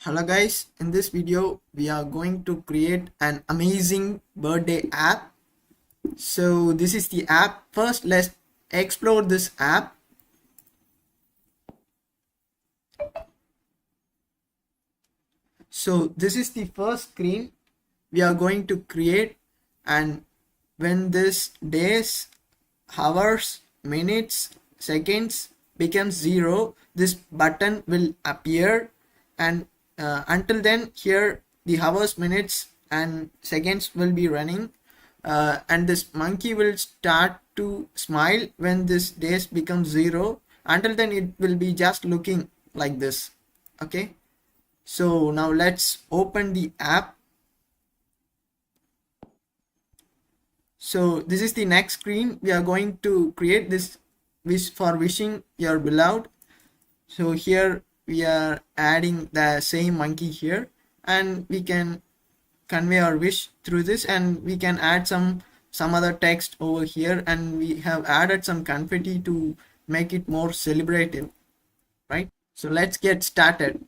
Hello guys, in this video we are going to create an amazing birthday app. So this is the app. First let's explore this app. So this is the first screen we are going to create, and when this days, hours, minutes, seconds becomes 0, this button will appear, and until then here the hours, minutes and seconds will be running, and this monkey will start to smile when this days becomes 0. Until then it will be just looking like this. Okay, so now let's open the app. So this is the next screen. We are going to create this wish for wishing your beloved. So here we are adding the same monkey here, and we can convey our wish through this, and we can add some other text over here, and we have added some confetti to make it more celebrative, right? So let's get started.